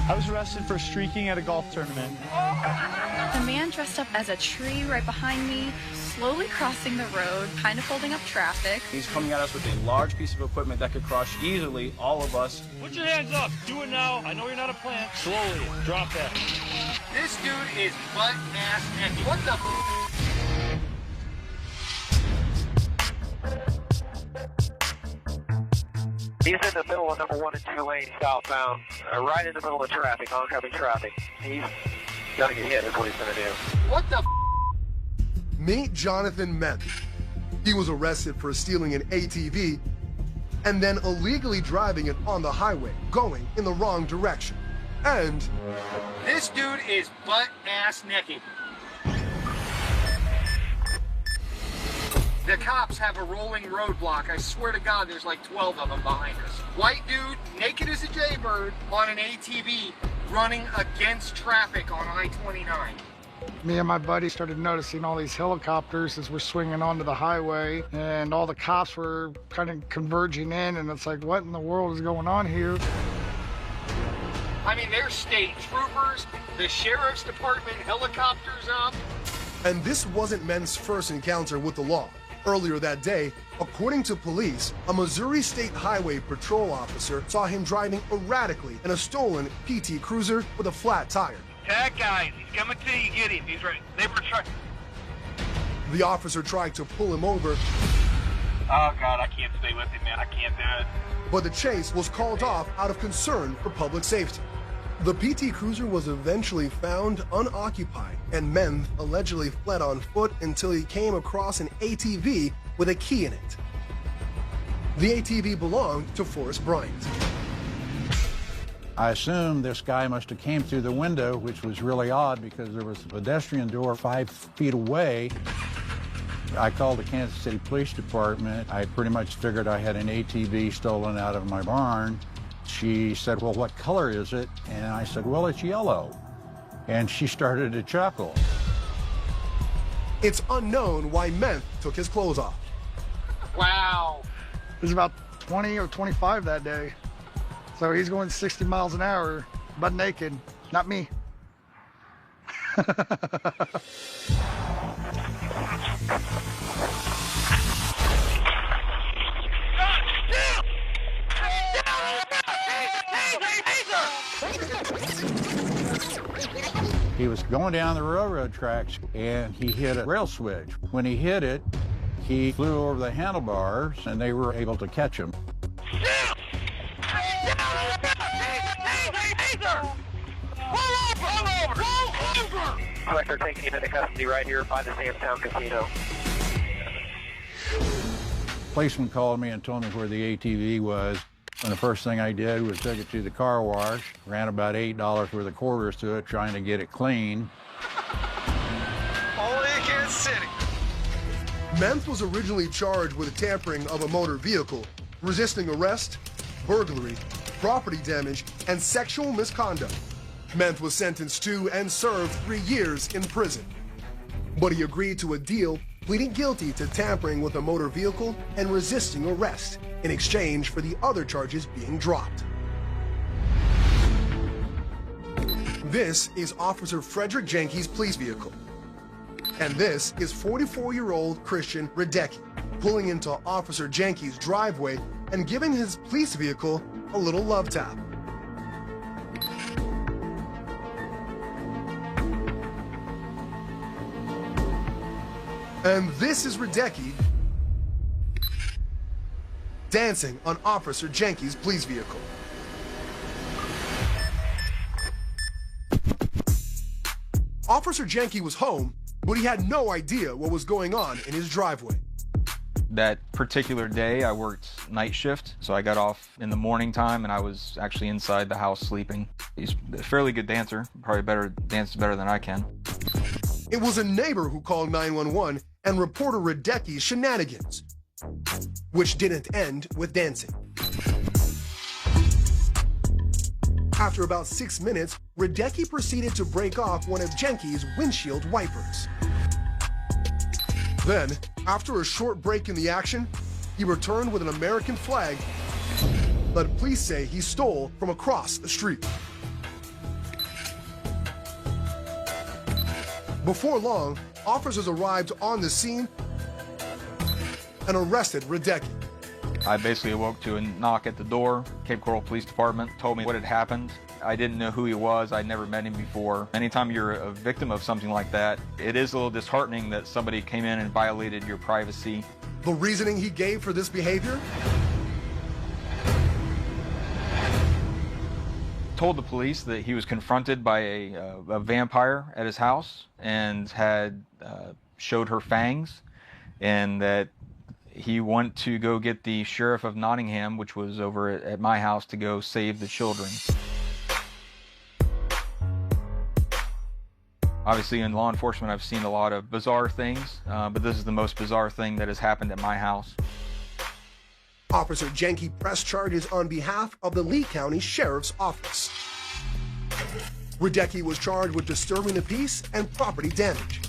I was arrested for streaking at a golf tournament. The man dressed up as a tree right behind me, slowly crossing the road, kind of holding up traffic. He's coming at us with a large piece of equipment that could crush easily all of us. Put your hands up. Do it now. I know you're not a plant. Slowly. Drop that. This dude is butt-ass naked. What the He's in the middle of number 1 and 2 lane southbound, right in the middle of traffic, oncoming traffic. He's gonna get hit is what he's gonna do. What the Meet Jonathan Menth. He was arrested for stealing an ATV and then illegally driving it on the highway, going in the wrong direction. And This dude is butt-ass naked. The cops have a rolling roadblock. I swear to God, there's like 12 of them behind us. White dude, naked as a jaybird, on an ATV, running against traffic on I-29. Me and my buddy started noticing all these helicopters as we're swinging onto the highway, and all the cops were kind of converging in, and it's like, what in the world is going on here? I mean, there's state troopers, the sheriff's department, helicopters up. And this wasn't Menth's first encounter with the law. Earlier that day, according to police, a Missouri State Highway Patrol officer saw him driving erratically in a stolen PT Cruiser with a flat tire. Tag guys. He's coming to you. Get him. He's right. They were trying. The officer tried to pull him over, Oh, God. I can't stay with him, man. I can't do it. but the chase was called off out of concern for public safety. The PT Cruiser was eventually found unoccupied, and Menth allegedly fled on foot until he came across an ATV with a key in it. The ATV belonged to Forrest Bryant. I assume this guy must have came through the window, which was really odd because there was a pedestrian door 5 feet away. I called the Kansas City Police Department. I pretty much figured I had an ATV stolen out of my barn. She said, well, what color is it? And I said, well, it's yellow. And she started to chuckle. It's unknown why Menth took his clothes off. Wow. It was about 20 or 25 that day. So he's going 60 miles an hour, butt naked. Not me. He was going down the railroad tracks and he hit a rail switch. When he hit it, he flew over the handlebars and they were able to catch him. Collector taking him into custody right here by the Samstown Casino. Policeman called me and told me where the ATV was. And the first thing I did was took it to the car wash, ran about $8 worth of quarters to it, trying to get it clean. Only in Kansas City. Menth was originally charged with tampering of a motor vehicle, resisting arrest, burglary, property damage, and sexual misconduct. Menth was sentenced to and served 3 years in prison. But he agreed to a deal, pleading guilty to tampering with a motor vehicle and resisting arrest in exchange for the other charges being dropped. This is Officer Frederick Jenke's police vehicle. And this is 44-year-old Christian Radecki pulling into Officer Jenke's driveway and giving his police vehicle a little love tap. And this is Radecki dancing on Officer Jenke's police vehicle. Officer Jenke was home, but he had no idea what was going on in his driveway. That particular day, I worked night shift, so I got off in the morning time, and I was actually inside the house sleeping. He's a fairly good dancer, probably dances better than I can. It was a neighbor who called 911 and reported Radecki's shenanigans, which didn't end with dancing. After about 6 minutes, Radecki proceeded to break off one of Jenke's windshield wipers. Then, after a short break in the action, he returned with an American flag that police say he stole from across the street. Before long, officers arrived on the scene and arrested Radecki. I basically awoke to a knock at the door. Cape Coral Police Department told me what had happened. I didn't know who he was. I'd never met him before. Anytime you're a victim of something like that, it is a little disheartening that somebody came in and violated your privacy. The reasoning he gave for this behavior? Told the police that he was confronted by a vampire at his house and had showed her fangs, and that he went to go get the sheriff of Nottingham, which was over at my house, to go save the children. Obviously, in law enforcement, I've seen a lot of bizarre things, but this is the most bizarre thing that has happened at my house. Officer Jenke pressed charges on behalf of the Lee County Sheriff's Office. Radecki was charged with disturbing the peace and property damage.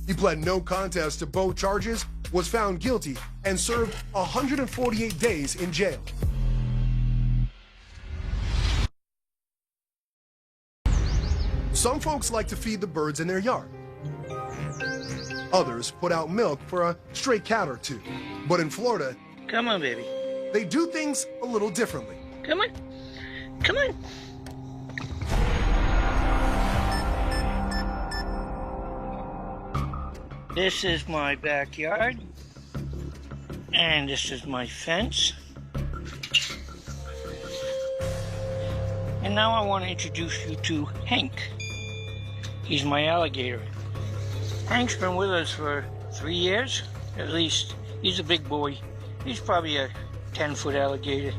He pled no contest to both charges, was found guilty, and served 148 days in jail. Some folks like to feed the birds in their yard. Others put out milk for a stray cat or two. But in Florida, come on, baby, they do things a little differently. Come on. Come on. This is my backyard, and this is my fence. And now I want to introduce you to Hank. He's my alligator. Hank's been with us for 3 years, at least. He's a big boy. He's probably a 10-foot alligator.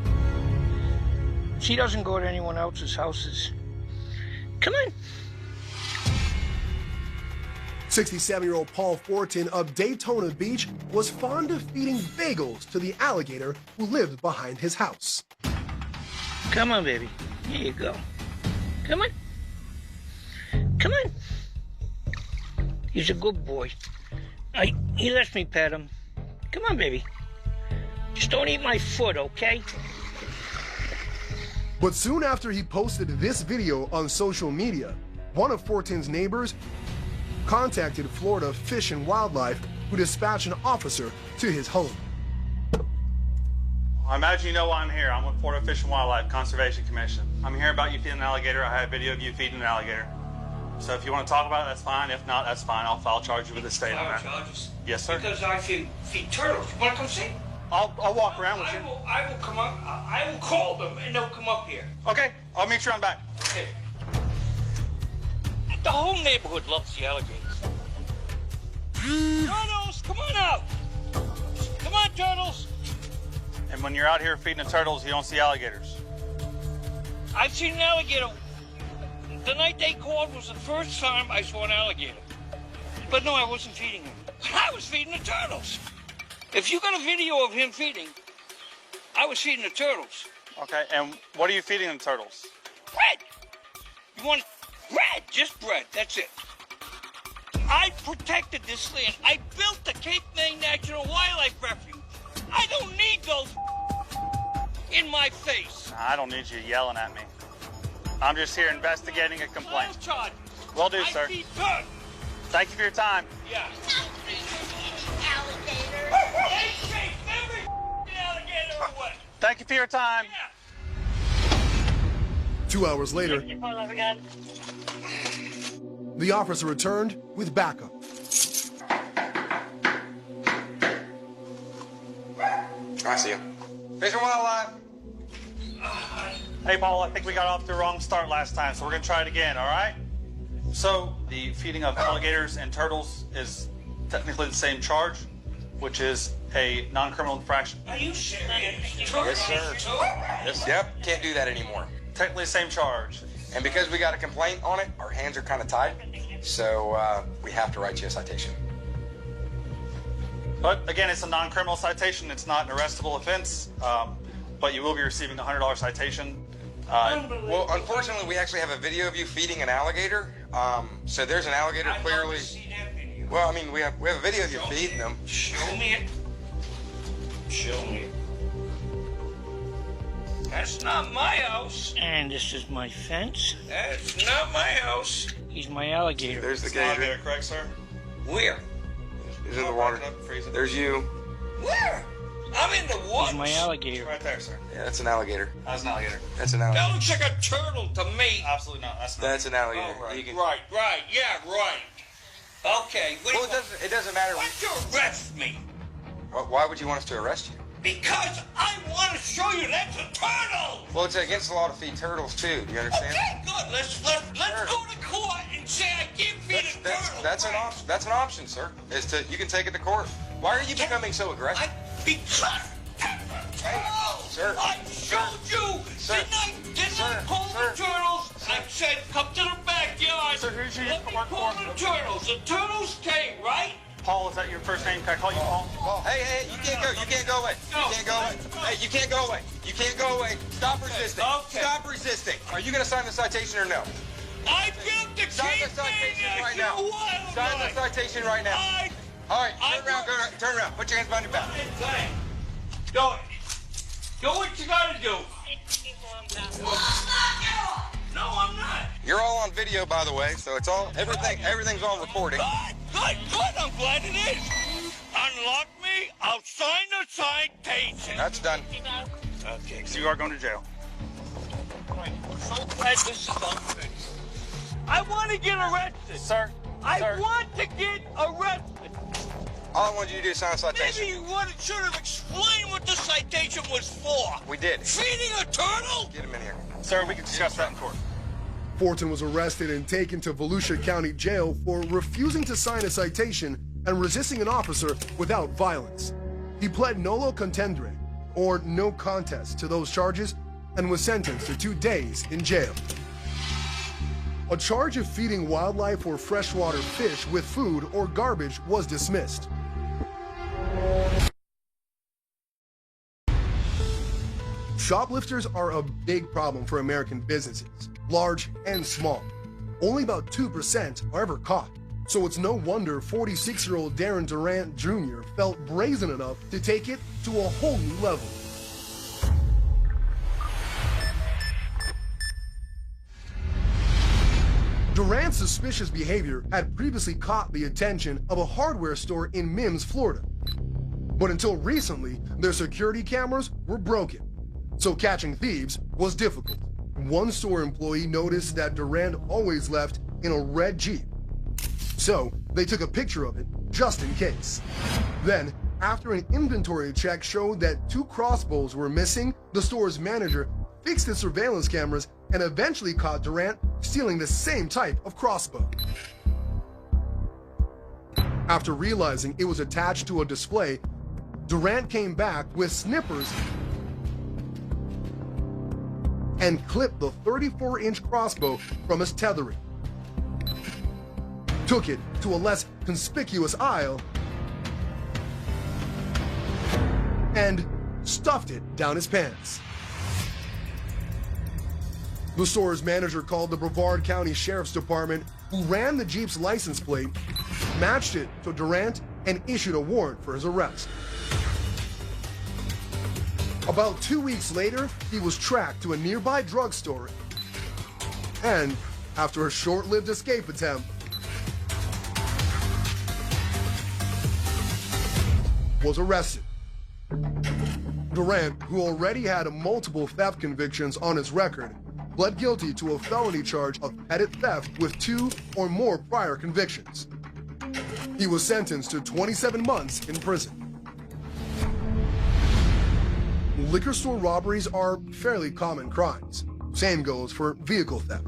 He doesn't go to anyone else's houses. Come on. 67-year-old Paul Fortin of Daytona Beach was fond of feeding bagels to the alligator who lived behind his house. Come on, baby. Here you go. Come on. Come on. He's a good boy. He lets me pet him. Come on, baby. Just don't eat my foot, okay? But soon after he posted this video on social media, one of Fortin's neighbors contacted Florida Fish and Wildlife, who dispatched an officer to his home. I imagine you know why I'm here. I'm with Florida Fish and Wildlife Conservation Commission. I'm here about you feeding an alligator. I have a video of you feeding an alligator. So if you want to talk about it, that's fine. If not, that's fine. I'll file charges with the state on that. Charges? Yes, sir. Because I feed turtles. You want to come see? I'll walk around with you. I will come up. I will call them, and they'll come up here. Okay, I'll meet you on back. Okay. The whole neighborhood loves the alligators. Turtles, come on out! Come on, turtles! And when you're out here feeding the turtles, you don't see alligators. I've seen an alligator. The night they called was the first time I saw an alligator. But no, I wasn't feeding him. I was feeding the turtles. If you got a video of him feeding, I was feeding the turtles. Okay, and what are you feeding the turtles? Bread! You want bread? Just bread, that's it. I protected this land. I built the Cape May National Wildlife Refuge. I don't need those in my face. I don't need you yelling at me. I'm just here investigating a complaint. Will do, sir. Thank you for your time. Yeah. Alligator. Alligator away. Thank you for your time. Yeah. 2 hours later, the officer returned with backup. I see him. Fish and Wildlife. Hey, Paul, I think we got off to the wrong start last time, so we're going to try it again, all right? So the feeding of alligators and turtles is technically the same charge, which is a non-criminal infraction. Are you serious? Yes, sir. Yes. Yep, can't do that anymore. Technically the same charge. And because we got a complaint on it, our hands are kind of tied, so we have to write you a citation. But again, it's a non-criminal citation. It's not an arrestable offense, but you will be receiving a $100 citation. Well, unfortunately, we actually have a video of you feeding an alligator. So there's an alligator clearly. Well, I mean, we have a video of you feeding them. Show me it. Show me it. That's not my house. And this is my fence. That's not my house. He's my alligator. There's the It's not gator. there, correct, sir? Where? He's in the water. Freezing. There's you. Where? I'm in the woods. He's my alligator. Right there, sir. Yeah, that's an alligator. That's an alligator. That's an That alligator. looks like a turtle to me. Absolutely not. That's not. That's an alligator. Oh, right, You can- right, yeah, right. Okay, wait. Well, it doesn't matter. Why'd you arrest me? Why would you want us to arrest you? Because I want to show you that's a turtle. Well, it's against the law to feed turtles too. Do you understand? Okay, good. Let's go to court and say I can't feed a turtle. That's an option. That's an option, sir. You can take it to court. Why are you becoming so aggressive? Because Sir. I showed you. Sir. Didn't I pull the turtles? I said, come to the backyard. Sir, who's your Let me work pull for? the turtles. The turtles came, right? Paul, is that your first name? Can I call you Paul? Hey, you can't go. You can't go away. No. You can't go away. Hey, you can't go away. You can't go away. Stop resisting. Okay. Stop resisting. Are you going to sign the citation or no? I built the Sign the cave citation thing right now. Sign the citation right now. All right, turn around. Put your hands behind your back. Do what you gotta do. No, I'm not. You're all on video, by the way, so it's all everything's on recording. Good. I'm glad it is. Unlock me. I'll sign the citation. That's done. Okay. So you are going to jail. So glad this is all finished. I want to get arrested. Sir. I want to get arrested. All I wanted you to do is sign a citation. Maybe you should have explained what the citation was for. We did. Feeding a turtle? Get him in here. Sir, we can discuss that in court. Fortin was arrested and taken to Volusia County Jail for refusing to sign a citation and resisting an officer without violence. He pled nolo contendere, or no contest, to those charges and was sentenced to 2 days in jail. A charge of feeding wildlife or freshwater fish with food or garbage was dismissed. Shoplifters are a big problem for American businesses, large and small. Only about 2% are ever caught. So it's no wonder 46-year-old Darren Durant Jr. felt brazen enough to take it to a whole new level. Durant's suspicious behavior had previously caught the attention of a hardware store in Mims, Florida. But until recently, their security cameras were broken, so catching thieves was difficult. One store employee noticed that Durant always left in a red Jeep, so they took a picture of it just in case. Then, after an inventory check showed that 2 crossbows were missing, the store's manager fixed the surveillance cameras and eventually caught Durant stealing the same type of crossbow. After realizing it was attached to a display, Durant came back with snippers and clipped the 34-inch crossbow from his tethering, took it to a less conspicuous aisle, and stuffed it down his pants. The store's manager called the Brevard County Sheriff's Department, who ran the Jeep's license plate, matched it to Durant, and issued a warrant for his arrest. About 2 weeks later, he was tracked to a nearby drugstore and, after a short-lived escape attempt, was arrested. Durant, who already had multiple theft convictions on his record, pled guilty to a felony charge of petty theft with 2 or more prior convictions. He was sentenced to 27 months in prison. Liquor store robberies are fairly common crimes. Same goes for vehicle theft.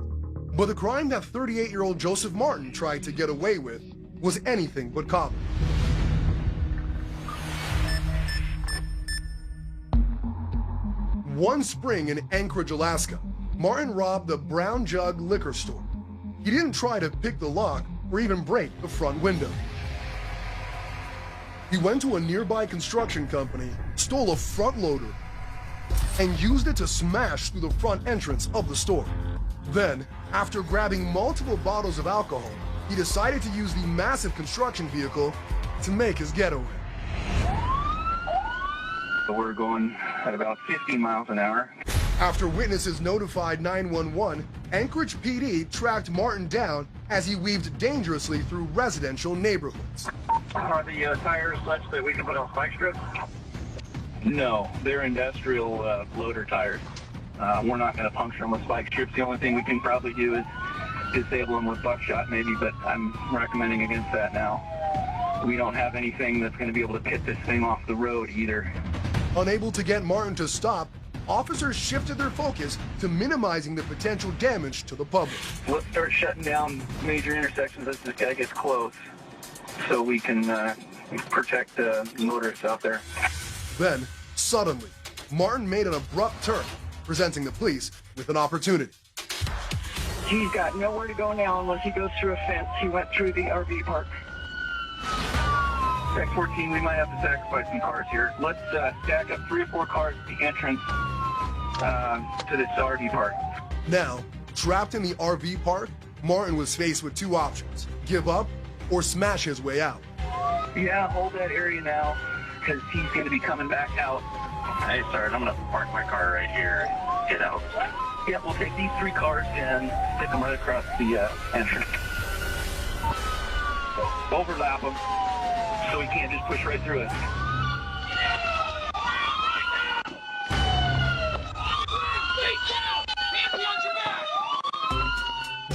But the crime that 38-year-old Joseph Martin tried to get away with was anything but common. One spring in Anchorage, Alaska, Martin robbed the Brown Jug liquor store. He didn't try to pick the lock or even break the front window. He went to a nearby construction company, stole a front loader, and used it to smash through the front entrance of the store. Then, after grabbing multiple bottles of alcohol, he decided to use the massive construction vehicle to make his getaway. So we're going at about 50 miles an hour. After witnesses notified 911, Anchorage PD tracked Martin down as he weaved dangerously through residential neighborhoods. Are the tires such that we can put on spike strips? No, they're industrial loader tires. We're not going to puncture them with spike strips. The only thing we can probably do is disable them with buckshot maybe, but I'm recommending against that now. We don't have anything that's going to be able to pit this thing off the road either. Unable to get Martin to stop, officers shifted their focus to minimizing the potential damage to the public. Let's start shutting down major intersections as this guy gets close so we can protect the motorists out there. Then, suddenly, Martin made an abrupt turn, presenting the police with an opportunity. He's got nowhere to go now unless he goes through a fence. He went through the RV park. Tech 14, we might have to sacrifice some cars here. Let's stack up 3 or 4 cars at the entrance to this RV park. Now, trapped in the RV park, Martin was faced with 2 options: give up or smash his way out. Yeah, hold that area now, because he's going to be coming back out. Hey, sir, I'm going to park my car right here and get out. Yeah, we'll take these 3 cars and stick them right across the entrance. Overlap them so he can't just push right through it.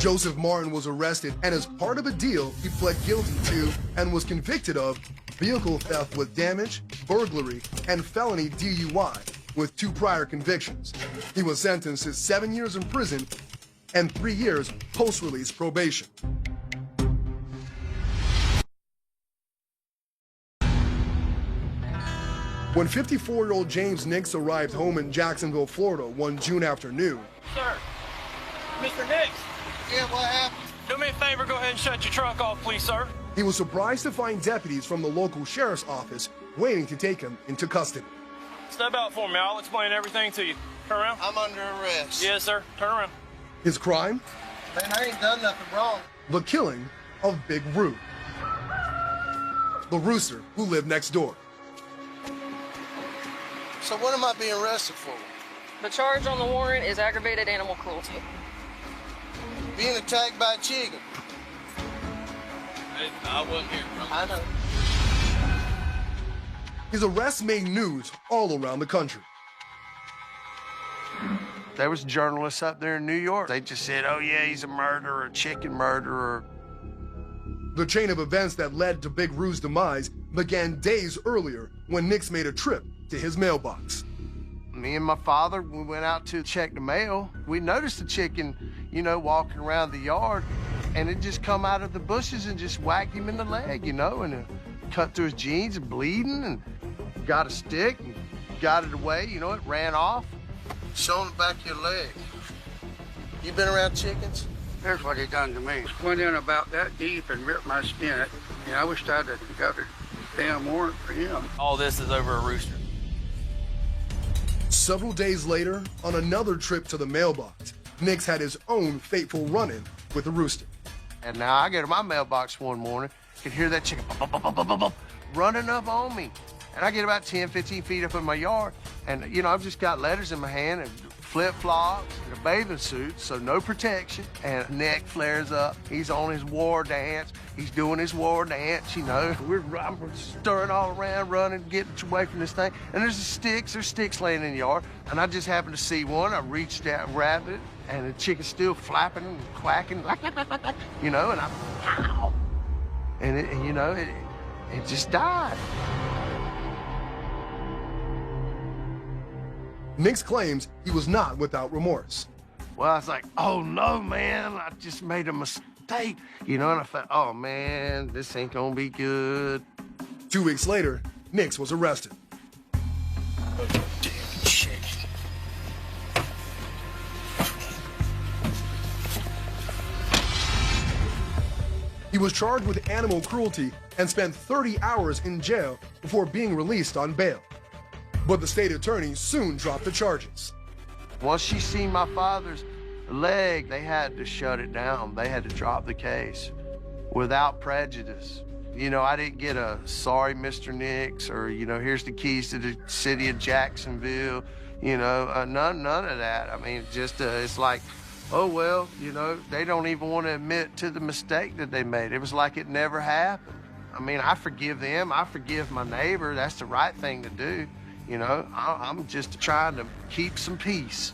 Joseph Martin was arrested, and as part of a deal, he pled guilty to and was convicted of vehicle theft with damage, burglary, and felony DUI, with 2 prior convictions. He was sentenced to 7 years in prison and 3 years post-release probation. When 54-year-old James Nix arrived home in Jacksonville, Florida one June afternoon, Sir, Mr. Nix. Yeah, what happened? Do me a favor, go ahead and shut your truck off, please, sir. he was surprised to find deputies from the local sheriff's office waiting to take him into custody. Step out for me. I'll explain everything to you. Turn around. I'm under arrest. Yes, sir. Turn around. His crime? Man, I ain't done nothing wrong. The killing of Big Roo, the rooster who lived next door. So what am I being arrested for? The charge on the warrant is aggravated animal cruelty. Being attacked by a chicken. I wasn't here, bro. I know. His arrest made news all around the country. There was journalists up there in New York. They just said, oh yeah, he's a murderer, a chicken murderer. The chain of events that led to Big Roo's demise began days earlier when Nix made a trip to his mailbox. Me and my father, we went out to check the mail. We noticed the chicken, you know, walking around the yard, and it just come out of the bushes and just whacked him in the leg, you know, and cut through his jeans and bleeding, and got a stick and got it away, you know, it ran off. Show the back of your leg. You been around chickens? Here's what he done to me. Went in about that deep and ripped my skin. I wish I'd have got a damn warrant for him. All this is over a rooster. Several days later, on another trip to the mailbox, Nix had his own fateful run-in with the rooster. And now I get to my mailbox one morning, could hear that chicken running up on me. And I get about 10, 15 feet up in my yard, and you know, I've just got letters in my hand and flip-flops and a bathing suit, so no protection, and neck flares up. He's on his war dance. He's doing his war dance, you know. I'm stirring all around, running, getting away from this thing. And there's sticks laying in the yard, and I just happened to see one. I reached out, grabbed it, and the chicken's still flapping and quacking, you know, and pow! And it just died. Nix claims he was not without remorse. Well, I was like, oh no, man, I just made a mistake. You know, and I thought, oh man, this ain't gonna be good. 2 weeks later, Nix was arrested. Damn shit. He was charged with animal cruelty and spent 30 hours in jail before being released on bail. But the state attorney soon dropped the charges. Once she seen my father's leg, they had to shut it down. They had to drop the case without prejudice. You know, I didn't get a sorry, Mr. Nix, or, you know, here's the keys to the city of Jacksonville. You know, none of that. I mean, just it's like, oh, well, you know, they don't even want to admit to the mistake that they made. It was like it never happened. I mean, I forgive them. I forgive my neighbor. That's the right thing to do. You know, I'm just trying to keep some peace.